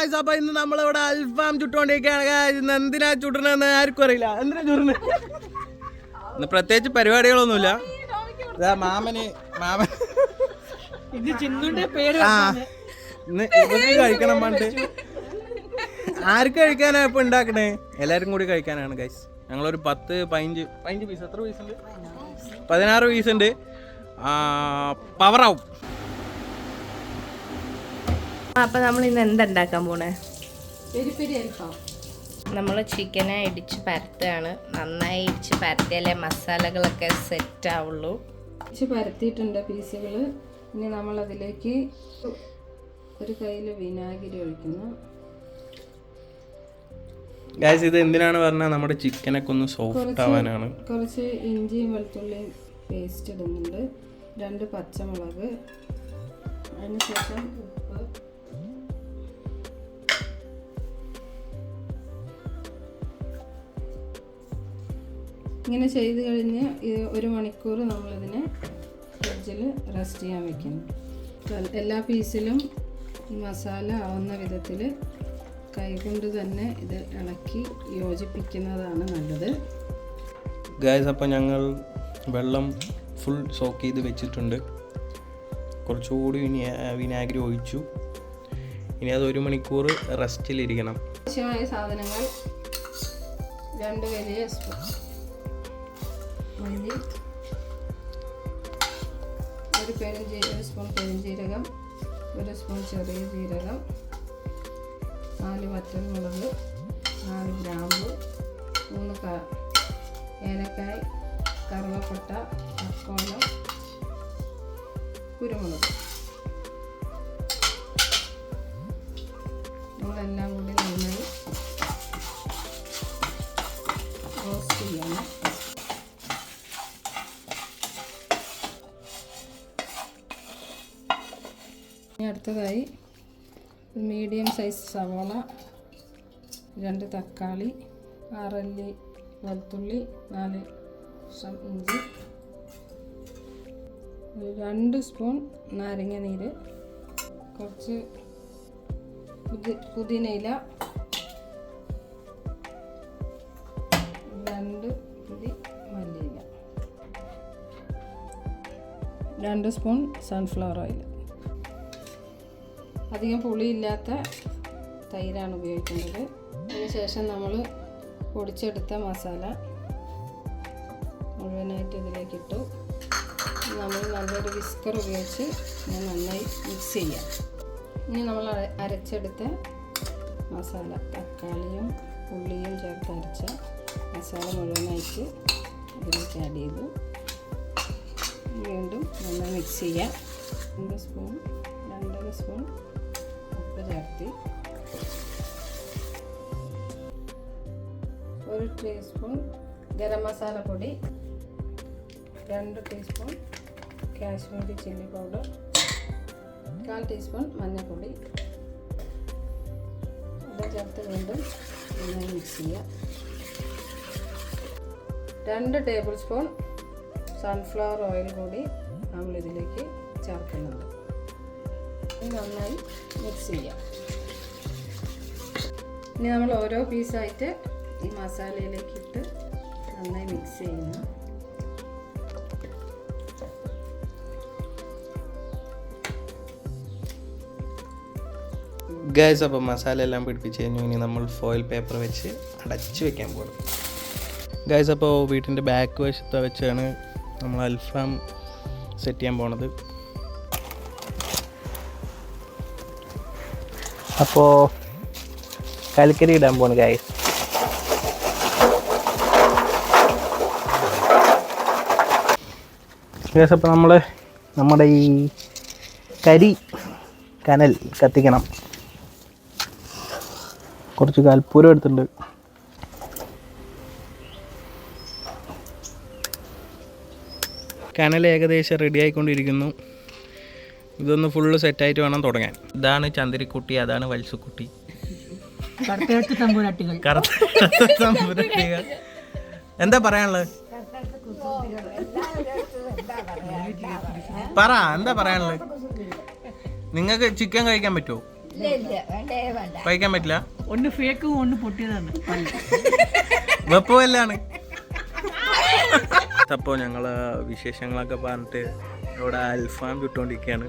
Guys, അപ്പൊ ഇന്ന് നമ്മളിവിടെ അൽഫാം ചുട്ടുകൊണ്ടിരിക്കുകയാണ്. ഇന്ന് എന്തിനാ ചുടണെന്ന് ആർക്കും അറിയില്ല. എന്തിനാ ചുടണ? ഇന്ന് പ്രത്യേകിച്ച് പരിപാടികളൊന്നുമില്ല. മാമൻ കഴിക്കണം പണ്ട്. ആർക്ക് കഴിക്കാനാ ഇപ്പൊ ഉണ്ടാക്കണേ? എല്ലാരും കൂടി കഴിക്കാനാണ് ഗൈസ്. ഞങ്ങളൊരു 10-15 പീസ്, എത്ര പീസ് ഉണ്ട്? 16 പീസ് ഉണ്ട്. പവറാവും. അപ്പൊ നമ്മൾ ഇന്ന് എന്തുണ്ടാക്കാൻ പോണേ? നമ്മൾ ചിക്കനെ ഇടിച്ച് പരത്തുകയാണ്. നന്നായി ഇടിച്ച് പരത്തിയാലേ മസാലകളൊക്കെ സെറ്റ് ആവുള്ളൂ. ഇടിച്ച് പരത്തിയിട്ടുണ്ട് പീസുകൾ. ഇനി നമ്മളതിലേക്ക് ഒരു കയ്യിൽ വിനാഗിരി ഒഴിക്കുന്നു. ഗൈസ്, ഇത് എന്തിനാണ് പറഞ്ഞാൽ നമ്മുടെ ചിക്കനൊക്കെ ഒന്ന് സോഫ്റ്റ് ആവാനാണ്. കുറച്ച് ഇഞ്ചിയും വെളുത്തുള്ളിയും പേസ്റ്റ് ഇടുന്നുണ്ട്. 2 പച്ചമുളക്, അതിനുശേഷം ഉപ്പ്, ഇങ്ങനെ ചെയ്ത് കഴിഞ്ഞ് 1 മണിക്കൂർ നമ്മളിതിനെ ഫ്രിഡ്ജിൽ റെസ്റ്റ് ചെയ്യാൻ വെക്കുന്നു. എല്ലാ പീസിലും ഈ മസാല ആവുന്ന വിധത്തിൽ കൈകൊണ്ട് തന്നെ ഇത് ഇളക്കി യോജിപ്പിക്കുന്നതാണ് നല്ലത്. ഗൈസ്, അപ്പോൾ ഞങ്ങൾ വെള്ളം ഫുൾ സോക്ക് ചെയ്ത് വെച്ചിട്ടുണ്ട്. കുറച്ചുകൂടി വിനാഗിരി ഒഴിച്ചു. ഇനി അത് 1 മണിക്കൂർ റെസ്റ്റിലിരിക്കണം. ആവശ്യമായ സാധനങ്ങൾ: 2 വലിയ സ്പൂൺ മല്ലി, 1 സ്പൂൺ പെരുംജീരകം, 1 സ്പൂൺ ചെറിയ ജീരകം, 4 വറ്റൽമുളക്, 4 ഗ്രാമ്പു, 3 ഏലക്കായ്, കറുവപ്പട്ട, തക്കോലം, കുരുമുളക്. നമ്മളെല്ലാം കൂടി നന്നായി റോസ്റ്റ് ചെയ്യണം. ഇനി അടുത്തതായി മീഡിയം സൈസ് സവോള, 2 തക്കാളി, 6 അല്ലി വെളുത്തുള്ളി, 4 ഇഞ്ചി, 2 സ്പൂൺ നാരങ്ങ നീര്, കുറച്ച് പുതിനയില, 2 പിടി മല്ലിയില, 2 സ്പൂൺ സൺഫ്ലവർ ഓയിൽ. അധികം പുളിയില്ലാത്ത തൈരാണ് ഉപയോഗിക്കുന്നത്. അതിനുശേഷം നമ്മൾ പൊടിച്ചെടുത്ത മസാല മുഴുവനായിട്ട് ഇതിലേക്ക് ഇട്ടു. നമ്മൾ നല്ലൊരു വിസ്കർ ഉപയോഗിച്ച് നന്നായി മിക്സ് ചെയ്യാം. ഇനി നമ്മൾ അരച്ചെടുത്ത മസാല, തക്കാളിയും ഉള്ളിയും ചേർത്ത് അരച്ച മസാല മുഴുവനായിട്ട് ഇതിലേക്ക് ആഡ് ചെയ്തു. വീണ്ടും നന്നായി മിക്സ് ചെയ്യാം. 2 സ്പൂൺ ഉപ്പ് ചേർത്തി, 1 ടീസ്പൂൺ ഗരം മസാല പൊടി, 2 teaspoon Kashmiri chilli powder, 1/4 teaspoon മഞ്ഞൾപ്പൊടി. ഇത് ചേർത്ത് വീണ്ടും നന്നായി മിക്സ് ചെയ്യുക. 2 ടേബിൾ സ്പൂൺ സൺഫ്ലവർ ഓയിൽ കൂടി നമ്മളിതിലേക്ക് ചേർക്കുന്നുണ്ട്. നന്നായി മിക്സ് ചെയ്യാം. ഇനി നമ്മൾ ഓരോ പീസായിട്ട് ഈ മസാലയിലേക്ക് ഇട്ട് നന്നായി മിക്സ് ചെയ്യുന്നു. ഗൈസ്, അപ്പോൾ മസാല എല്ലാം പിടിപ്പിച്ച് കഴിഞ്ഞു. ഇനി നമ്മൾ ഫോയിൽ പേപ്പർ വെച്ച് അടച്ച് വെക്കാൻ പോകും. ഗൈസ്, അപ്പോൾ വീട്ടിൻ്റെ ബാക്ക് വശത്ത് വെച്ചാണ് നമ്മൾ അൽഫാം സെറ്റ് ചെയ്യാൻ പോണത്. അപ്പോൾ കൽക്കരി ഇടാൻ പോണ് ഗൈസ്. ഗൈസ്, അപ്പോൾ നമ്മുടെ ഈ കനൽ കത്തിക്കണം. കുറച്ച് കൽപ്പൂരം എടുത്തിട്ടുണ്ട്. കനൽ ഏകദേശം റെഡി ആയിക്കൊണ്ടിരിക്കുന്നു. ഇതൊന്ന് ഫുള്ള് സെറ്റായിട്ട് വേണം തുടങ്ങാൻ. ഇതാണ് ചന്ദരിക്കുട്ടി, അതാണ് വത്സുക്കുട്ടി. എന്താ പറയാനുള്ളത്? പറ, എന്താ പറയാനുള്ളത്? നിങ്ങൾക്ക് ചിക്കൻ കഴിക്കാൻ പറ്റുമോ? കഴിക്കാൻ പറ്റില്ല. ഒന്ന് ഫേക്കും ഒന്ന് പൊട്ടിയതാണ്. വെപ്പമല്ലാണ്. അപ്പോൾ ഞങ്ങൾ വിശേഷങ്ങളൊക്കെ പറഞ്ഞിട്ട് ഇവിടെ അൽഫാം ചുട്ടുകൊണ്ടിരിക്കുകയാണ്.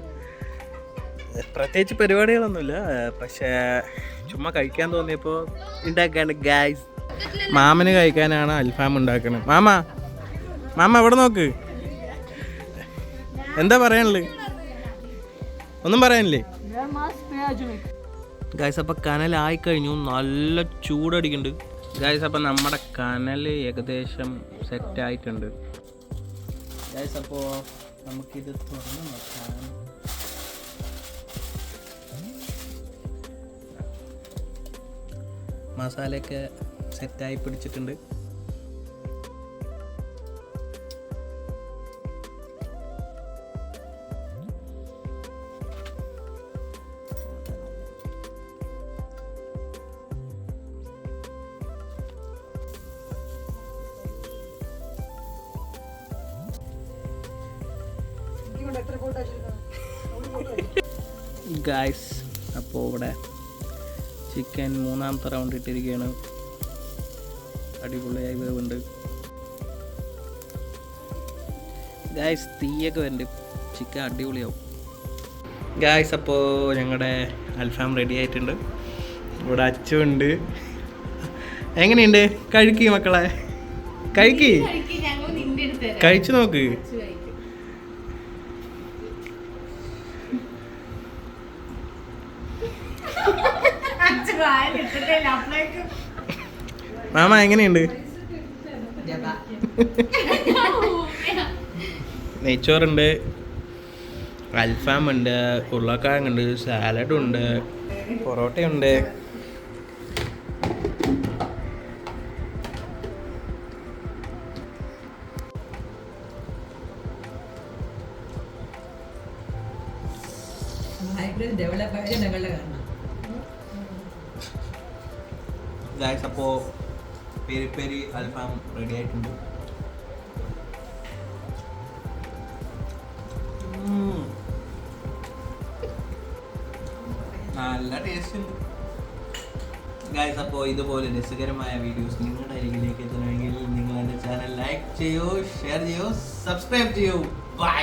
പ്രത്യേകിച്ച് പരിപാടികളൊന്നുമില്ല, പക്ഷേ ചുമ്മാ കഴിക്കാൻ തോന്നിയപ്പോൾ ഉണ്ടാക്കാണ് ഗായ്സ്. മാമന് കഴിക്കാനാണ് അൽഫാം ഉണ്ടാക്കുന്നത്. മാമ എവിടെ നോക്ക്, എന്താ പറയാനുള്ളത്? ഒന്നും പറയാനില്ലേ ഗായ്സ്? അപ്പം കനലായി കഴിഞ്ഞു, നല്ല ചൂടടിക്കുന്നുണ്ട് ഗായ്സ്. അപ്പം നമ്മുടെ കനൽ ഏകദേശം സെറ്റായിട്ടുണ്ട് ഗായ്സ്. അപ്പോൾ നമുക്കിത് തുറന്ന് നോക്കാം. മസാലയൊക്കെ സെറ്റായി പിടിച്ചിട്ടുണ്ട്. ഗായ്സ് അപ്പോൾ ഇവിടെ ചിക്കൻ മൂന്നാമത്തെ റൗണ്ട് ഇട്ടിരിക്കുകയാണ്. അടിപൊളിയായി വേവുണ്ട് ഗായ്സ്. തീയൊക്കെ വരുന്നുണ്ട്, ചിക്കൻ അടിപൊളിയാവും ഗായ്സ്. അപ്പോൾ ഞങ്ങളുടെ അൽഫാം റെഡി ആയിട്ടുണ്ട്. ഇവിടെ അച്ചുണ്ട്. എങ്ങനെയുണ്ട്? കഴിക്ക് മക്കളെ, കഴിക്ക്, കഴിച്ചു നോക്ക്. മാമ എങ്ങനെയുണ്ട്? നെയ്ച്ചോറുണ്ട്, അൽഫാം ഉണ്ട്, ഉരുളക്കിഴങ്ങുണ്ട്, സാലഡുണ്ട്, പൊറോട്ടയുണ്ട്. ഗായ്സ് അപ്പോൾ പെരി പെരി അൽഫാം റെഡി ആയിട്ടുണ്ട്. നല്ല ടേസ്റ്റ് ഉണ്ട് ഗായ്സ്. അപ്പോൾ ഇതുപോലെ രസകരമായ വീഡിയോസ് നിങ്ങളുടെ അരികിലേക്ക് എത്തണമെങ്കിൽ നിങ്ങൾ എൻ്റെ ചാനൽ ലൈക്ക് ചെയ്യൂ, ഷെയർ ചെയ്യൂ, സബ്സ്ക്രൈബ് ചെയ്യൂ. ബൈ.